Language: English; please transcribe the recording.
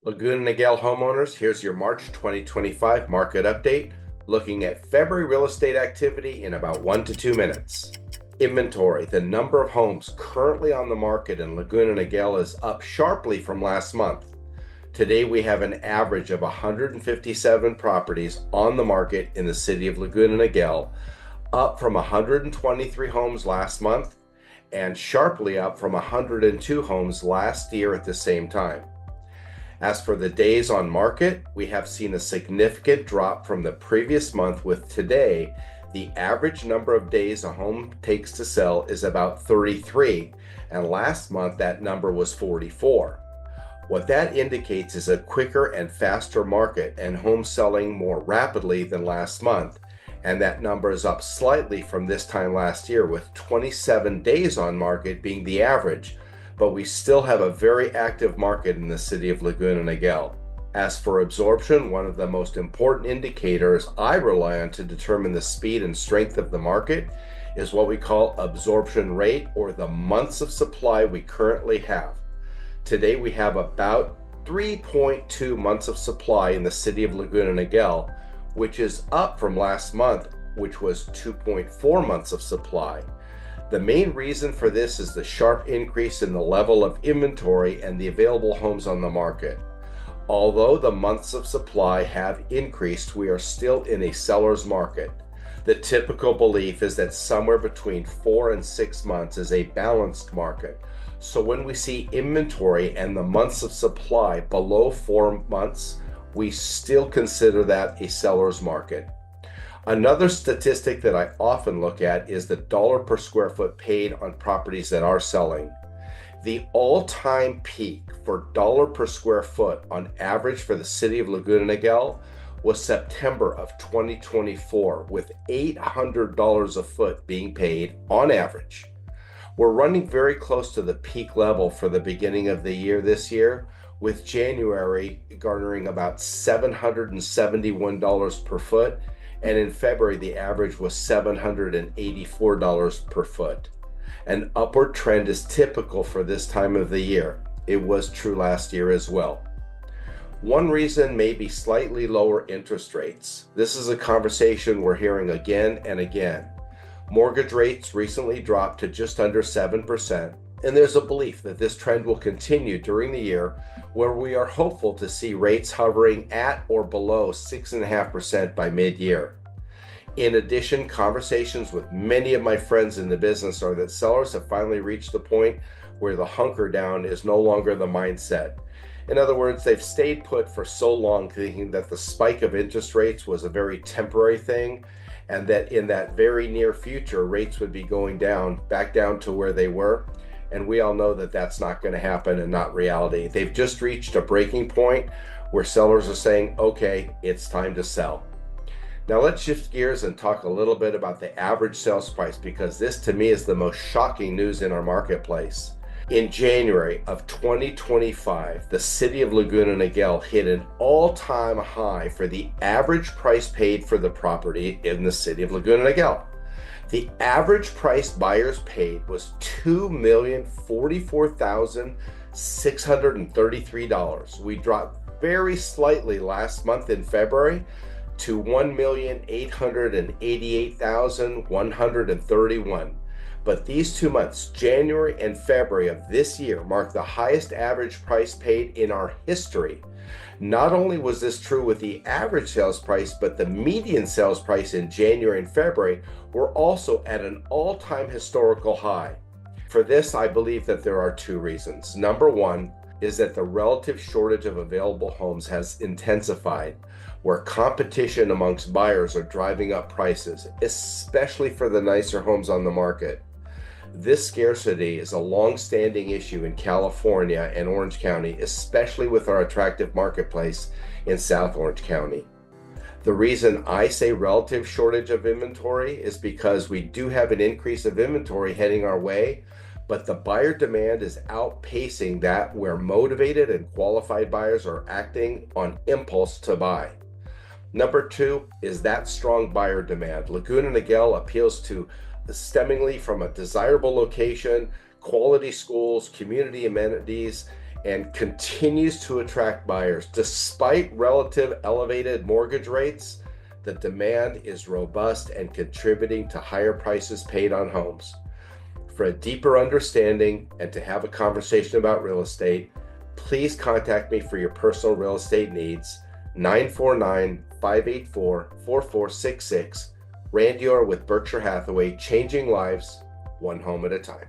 Laguna Niguel homeowners, here's your March 2025 market update, looking at February real estate activity in about 1 to 2 minutes. Inventory, the number of homes currently on the market in Laguna Niguel is up sharply from last month. Today we have an average of 157 properties on the market in the city of Laguna Niguel, up from 123 homes last month and sharply up from 102 homes last year at the same time. As for the days on market, we have seen a significant drop from the previous month, with today the average number of days a home takes to sell is about 33, and last month that number was 44. What that indicates is a quicker and faster market and homes selling more rapidly than last month, and that number is up slightly from this time last year, with 27 days on market being the average. But we still have a very active market in the city of Laguna Niguel. As for absorption, one of the most important indicators I rely on to determine the speed and strength of the market is what we call absorption rate, or the months of supply we currently have. Today we have about 3.2 months of supply in the city of Laguna Niguel, which is up from last month, which was 2.4 months of supply. The main reason for this is the sharp increase in the level of inventory and the available homes on the market. Although the months of supply have increased, we are still in a seller's market. The typical belief is that somewhere between 4 and 6 months is a balanced market. So when we see inventory and the months of supply below 4 months, we still consider that a seller's market. Another statistic that I often look at is the dollar per square foot paid on properties that are selling. The all-time peak for dollar per square foot on average for the city of Laguna Niguel was September of 2024, with $800 a foot being paid on average. We're running very close to the peak level for the beginning of the year this year, with January garnering about $771 per foot. And in February, the average was $784 per foot. An upward trend is typical for this time of the year. It was true last year as well. One reason may be slightly lower interest rates. This is a conversation we're hearing again and again. Mortgage rates recently dropped to just under 7%, and there's a belief that this trend will continue during the year, where we are hopeful to see rates hovering at or below 6.5% by mid-year. In addition, conversations with many of my friends in the business are that sellers have finally reached the point where the hunker down is no longer the mindset. In other words, they've stayed put for so long, thinking that the spike of interest rates was a very temporary thing, and that in that very near future, rates would be going down, back down to where they were. And we all know that that's not going to happen, and not reality. They've just reached a breaking point where sellers are saying, okay, it's time to sell. Now let's shift gears and talk a little bit about the average sales price, because this to me is the most shocking news in our marketplace. In January of 2025, the city of Laguna Niguel hit an all-time high for the average price paid for the property in the city of Laguna Niguel. The average price buyers paid was $2,044,633. We dropped very slightly last month in February to $1,888,131. But these 2 months, January and February of this year, mark the highest average price paid in our history. Not only was this true with the average sales price, but the median sales price in January and February were also at an all-time historical high. For this, I believe that there are two reasons. Number one is that the relative shortage of available homes has intensified, where competition amongst buyers are driving up prices, especially for the nicer homes on the market. This scarcity is a long-standing issue in California and Orange County, especially with our attractive marketplace in South Orange County. The reason I say relative shortage of inventory is because we do have an increase of inventory heading our way, but the buyer demand is outpacing that, where motivated and qualified buyers are acting on impulse to buy. Number two is that strong buyer demand. Laguna Niguel appeals to stemmingly from a desirable location, quality schools, community amenities, and continues to attract buyers. Despite relative elevated mortgage rates, the demand is robust and contributing to higher prices paid on homes. For a deeper understanding and to have a conversation about real estate, please contact me for your personal real estate needs. 949-584-4466. Randy Orr with Berkshire Hathaway, changing lives one home at a time.